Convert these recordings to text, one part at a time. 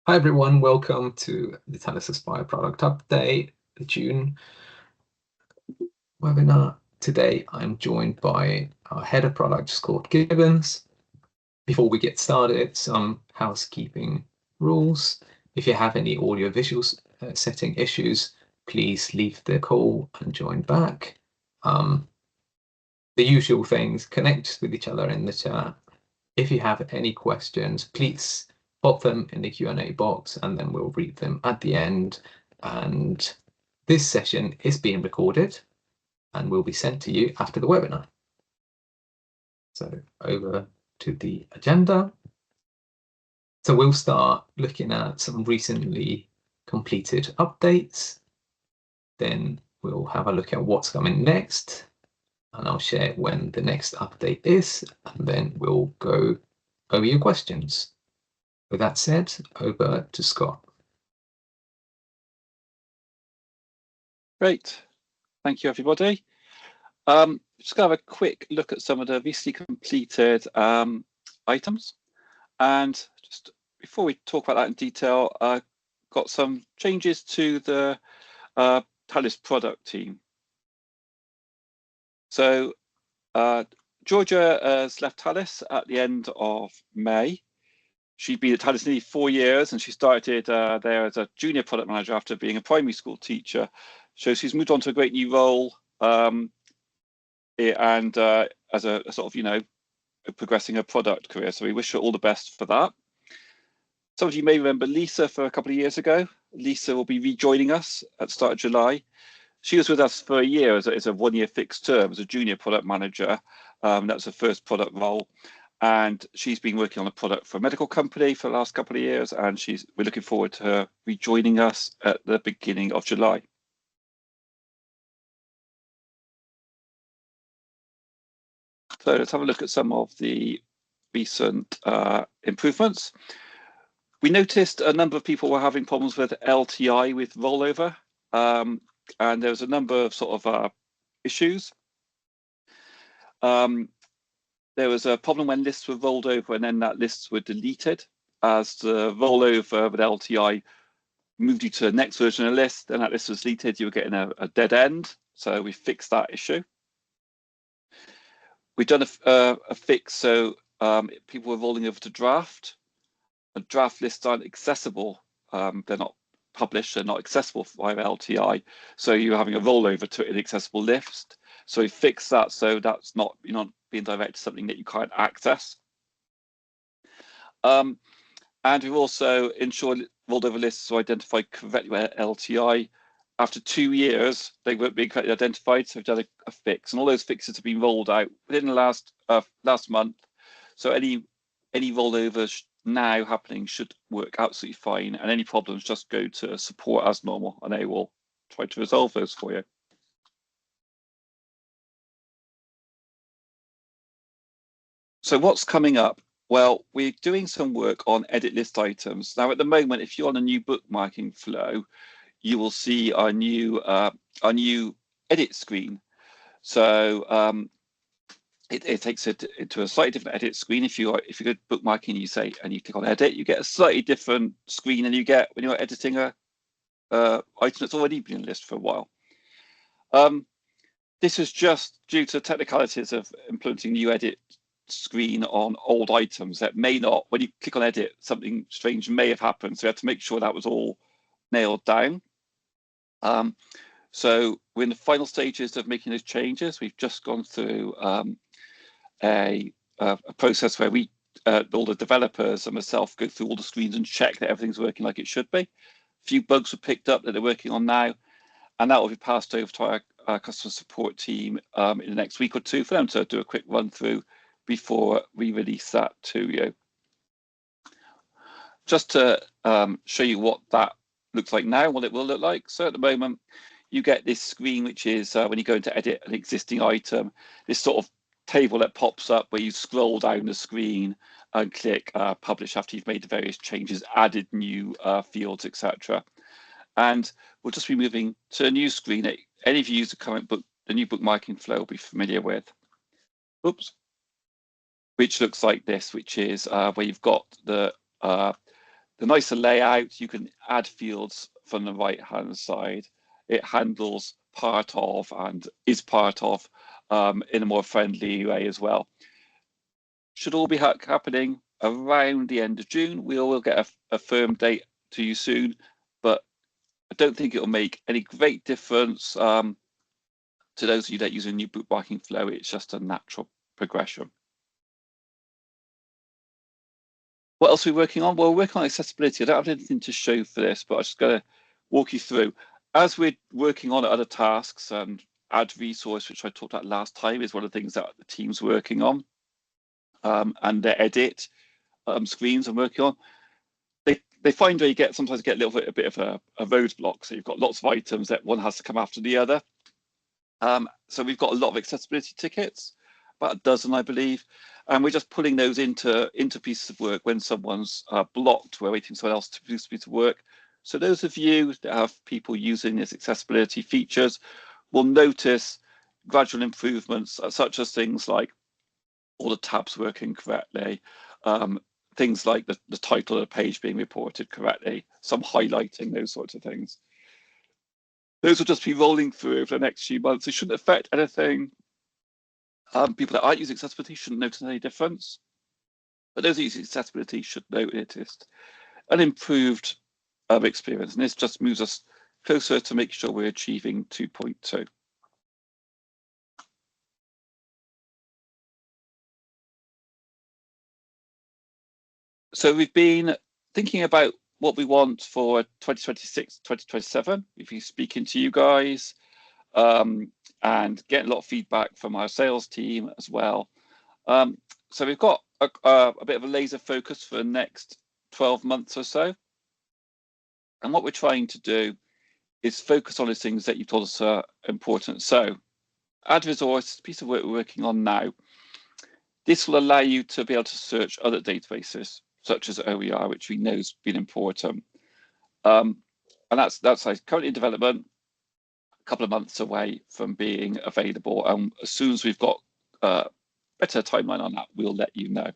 Hi everyone, welcome to the Talis Aspire Product Update, the June webinar. Today I'm joined by our head of product, Scott Gibbons. Before we get started, some housekeeping rules. If you have any audio-visual setting issues, please leave the call and join back. The usual things, connect with each other in the chat. If you have any questions, please pop them in the Q&A box and then we'll read them at the end. And this session is being recorded and will be sent to you after the webinar. So over to the agenda. So we'll start looking at some recently completed updates. Then we'll have a look at what's coming next. And I'll share when the next update is, and then we'll go over your questions. With that said, over to Scott. Great. Thank you, everybody. Just going to have a quick look at some of the recently completed items. And just before we talk about that in detail, got some changes to the Talis product team. So Georgia has left Talis at the end of May. She'd been at Talis nearly 4 years, and she started there as a junior product manager after being a primary school teacher. So she's moved on to a great new role, and as a sort of, progressing her product career. So we wish her all the best for that. Some of you may remember Lisa for a couple of years ago. Lisa will be rejoining us at the start of July. She was with us for a year as a 1-year fixed term as a junior product manager. That's her first product role. And she's been working on a product for a medical company for the last couple of years. And we're looking forward to her rejoining us at the beginning of July. So let's have a look at some of the recent improvements. We noticed a number of people were having problems with LTI with rollover. And there was a number of sort of issues. There was a problem when lists were rolled over and then that lists were deleted. As the rollover with LTI moved you to the next version of the list, and that list was deleted, you were getting a dead end. So we fixed that issue. We've done a fix so people were rolling over to draft. And draft lists aren't accessible. They're not published, they're not accessible via LTI. So you're having a rollover to an inaccessible list. So we fixed that so that's not, you're not being directed to something that you can't access. And we've also ensured rolled over lists are identified correctly by LTI. After 2 years, they weren't being correctly identified, so we've done a fix. And all those fixes have been rolled out within the last month. So any rollovers now happening should work absolutely fine, and any problems just go to support as normal and they will try to resolve those for you. So what's coming up? Well, we're doing some work on edit list items. Now at the moment, if you're on a new bookmarking flow, you will see our new edit screen. So it takes it into a slightly different edit screen. If you go to bookmarking, and you click on edit, you get a slightly different screen than you get when you're editing a item that's already been in the list for a while. This is just due to technicalities of implementing new edit screen on old items that may not, when you click on edit, something strange may have happened. So we had to make sure that was all nailed down. So we're in the final stages of making those changes. We've just gone through a process where we, all the developers and myself, go through all the screens and check that everything's working like it should be. A few bugs were picked up that they're working on now, and that will be passed over to our customer support team in the next week or two for them to do a quick run through before we release that to you. Just to show you what that looks like now, what it will look like. So at the moment, you get this screen, which is when you go into edit an existing item, this sort of table that pops up where you scroll down the screen and click publish after you've made the various changes, added new fields, etc. And we'll just be moving to a new screen that any of you use the new bookmarking flow will be familiar with. Oops. Which looks like this, which is where you've got the the nicer layout, you can add fields from the right-hand side. It handles part of and is part of in a more friendly way as well. Should all be happening around the end of June. We will get a firm date to you soon, but I don't think it will make any great difference to those of you that use a new bookmarking flow. It's just a natural progression. What else are we working on? Well, we're working on accessibility. I don't have anything to show for this, but I'm just going to walk you through. As we're working on other tasks, and add resource, which I talked about last time, is one of the things that the team's working on, and the edit screens I'm working on. They find where you sometimes get a bit of a roadblock. So you've got lots of items that one has to come after the other. So we've got a lot of accessibility tickets, about a dozen, I believe, and we're just pulling those into pieces of work when someone's blocked. We're waiting for someone else to produce a piece of work. So those of you that have people using these accessibility features will notice gradual improvements, such as things like all the tabs working correctly, things like the title of the page being reported correctly, some highlighting, those sorts of things. Those will just be rolling through over the next few months. It shouldn't affect anything. People that aren't using accessibility shouldn't notice any difference, but those using accessibility should notice an improved experience. And this just moves us closer to making sure we're achieving 2.2. So we've been thinking about what we want for 2026, 2027. We've been speaking to you guys and getting a lot of feedback from our sales team as well. So we've got a bit of a laser focus for the next 12 months or so. And what we're trying to do is focus on those things that you told us are important. So add resource, piece of work we're working on now. This will allow you to be able to search other databases, such as OER, which we know has been important. And that's currently in development, a couple of months away from being available. And as soon as we've got a better timeline on that, we'll let you know.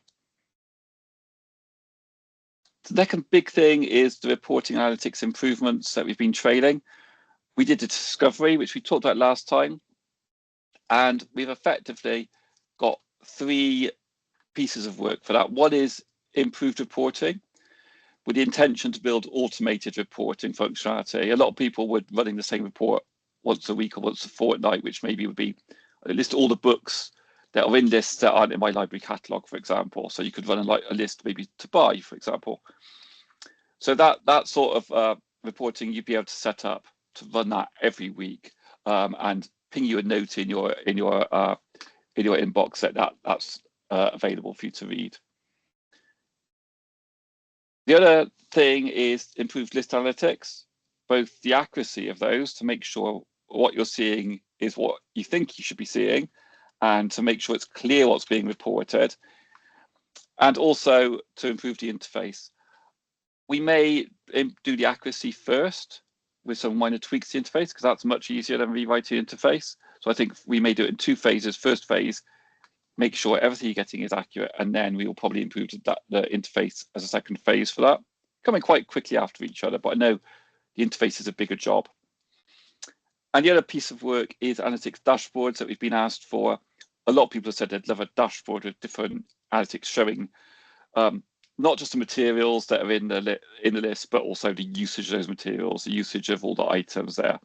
The second big thing is the reporting analytics improvements that we've been trailing. We did a discovery, which we talked about last time, and we've effectively got 3 pieces of work for that. One is improved reporting, with the intention to build automated reporting functionality. A lot of people were running the same report once a week or once a fortnight, which maybe would be list all the books that are in lists that aren't in my library catalog, for example. So you could run a list maybe to buy, for example. So that sort of reporting you'd be able to set up to run that every week, and ping you a note in your inbox that's available for you to read. The other thing is improved list analytics, both the accuracy of those to make sure what you're seeing is what you think you should be seeing, and to make sure it's clear what's being reported, and also to improve the interface. We may do the accuracy first with some minor tweaks to the interface, because that's much easier than rewriting the interface. So I think we may do it in 2 phases. First phase, make sure everything you're getting is accurate, and then we will probably improve the interface as a second phase for that, coming quite quickly after each other, but I know the interface is a bigger job. And the other piece of work is analytics dashboards that we've been asked for. A lot of people have said they'd love a dashboard with different analytics showing not just the materials that are in the list, but also the usage of those materials, the usage of all the items there.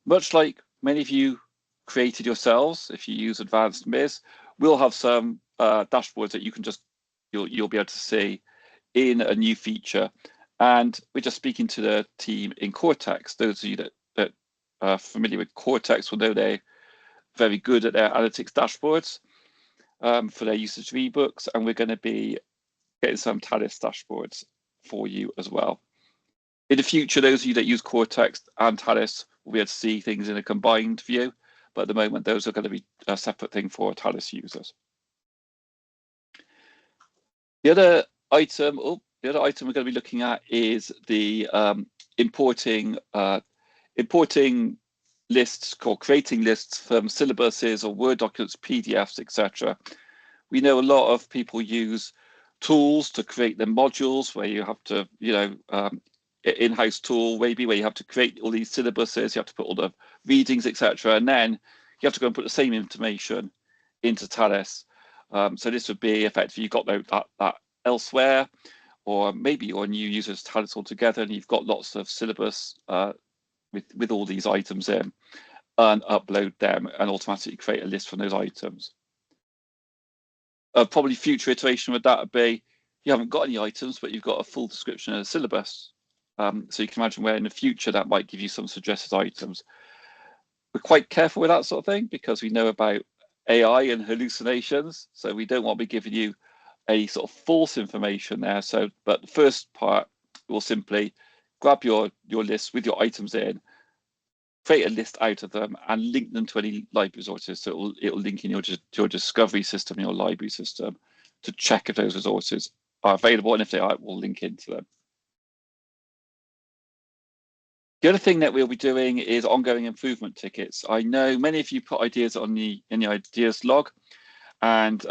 Much like many of you created yourselves, if you use advanced MIS, we'll have some dashboards that you can you'll be able to see in a new feature. And we're just speaking to the team in Cortex. Those of you that are familiar with Cortex will know they're very good at their analytics dashboards for their usage of ebooks, and we're going to be getting some Talis dashboards for you as well. In the future, those of you that use Cortex and Talis will be able to see things in a combined view, but at the moment, those are going to be a separate thing for Talis users. The other item we're going to be looking at is the importing lists, or creating lists from syllabuses or Word documents, PDFs, etc. We know a lot of people use tools to create the modules where you have to, in-house tool maybe where you have to create all these syllabuses, you have to put all the readings, etc. And then you have to go and put the same information into Talis. So this would be effectively you've got that elsewhere, or maybe your new users Talis altogether, and you've got lots of syllabus with all these items in, and upload them and automatically create a list from those items. Probably future iteration with that would be you haven't got any items, but you've got a full description of the syllabus. So you can imagine where in the future that might give you some suggested items. We're quite careful with that sort of thing because we know about AI and hallucinations. So we don't want to be giving you any sort of false information there. So, but the first part will simply grab your list with your items in, create a list out of them, and link them to any library resources. So it'll link in your discovery system, your library system, to check if those resources are available, and if they are, it will link into them. The other thing that we'll be doing is ongoing improvement tickets. I know many of you put ideas in the ideas log, and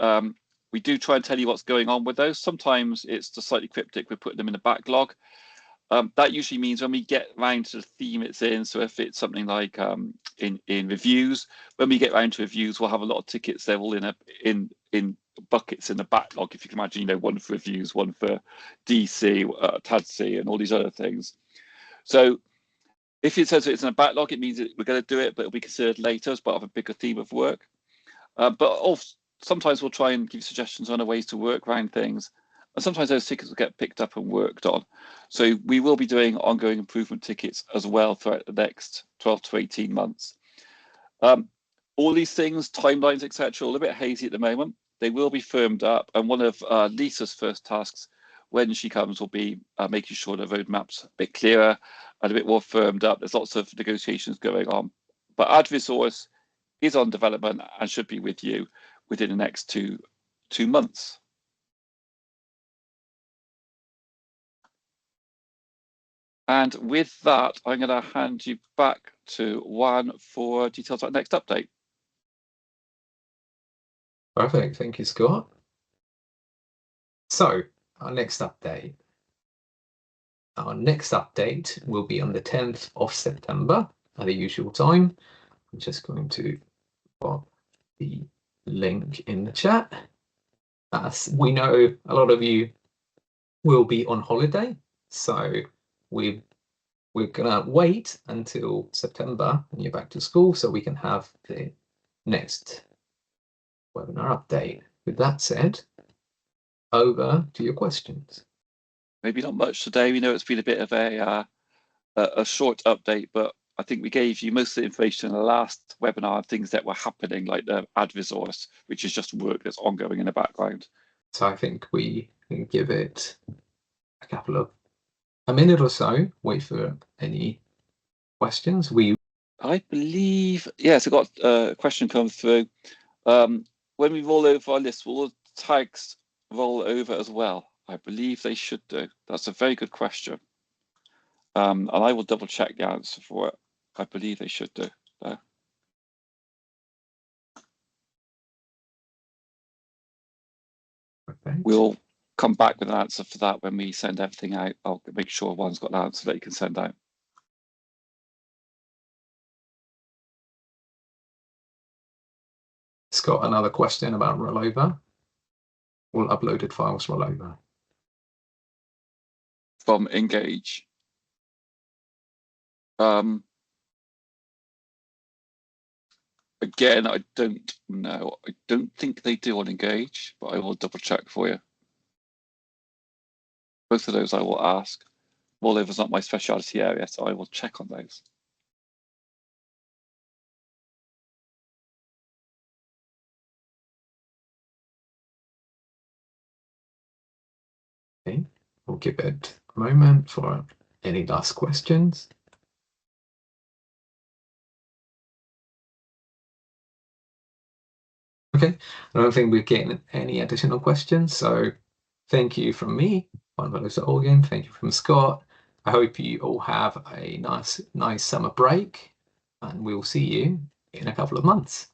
we do try and tell you what's going on with those. Sometimes it's just slightly cryptic. We're putting them in the backlog. That usually means when we get around to the theme it's in, so if it's something like in reviews, when we get around to reviews, we'll have a lot of tickets. They're all in buckets in the backlog. If you can imagine, one for reviews, one for DC, TADC, and all these other things. So if it says it's in a backlog, it means that we're going to do it, but it'll be considered later as part of a bigger theme of work. But also, sometimes we'll try and give suggestions on ways to work around things. And sometimes those tickets will get picked up and worked on. So we will be doing ongoing improvement tickets as well throughout the next 12 to 18 months. All these things, timelines, etc., a little bit hazy at the moment. They will be firmed up. And one of Lisa's first tasks when she comes will be making sure the roadmap's a bit clearer and a bit more firmed up. There's lots of negotiations going on. But AdResource is on development and should be with you within the next two months. And with that, I'm going to hand you back to Juan for details on next update. Perfect. Thank you, Scott. So our next update. Our next update will be on the 10th of September at the usual time. I'm just going to put the link in the chat. As we know, a lot of you will be on holiday, so we're gonna wait until September when you're back to school so we can have the next webinar update. With that said, over to your questions. Maybe not much today. We know it's been a bit of a short update, but I think we gave you most of the information in the last webinar, things that were happening, like the AdResource, which is just work that's ongoing in the background. So I think we can give it a minute or so, wait for any questions. I believe, yes, I got a question come through. When we roll over our list, will the tags roll over as well? I believe they should do. That's a very good question. And I will double check the answer for it. I believe they should do. We'll come back with an answer for that when we send everything out. I'll make sure one's got an answer that you can send out. Scott, another question about rollover. Will uploaded files roll over? From Engage. Again, I don't know. I don't think they do on Engage, but I will double check for you. Both of those I will ask. Rollover's not my specialty area, so I will check on those. Okay, we'll give it a moment for any last questions. Okay, I don't think we're getting any additional questions, so thank you from me, Juan Organ. Thank you from Scott. I hope you all have a nice summer break, and we'll see you in a couple of months.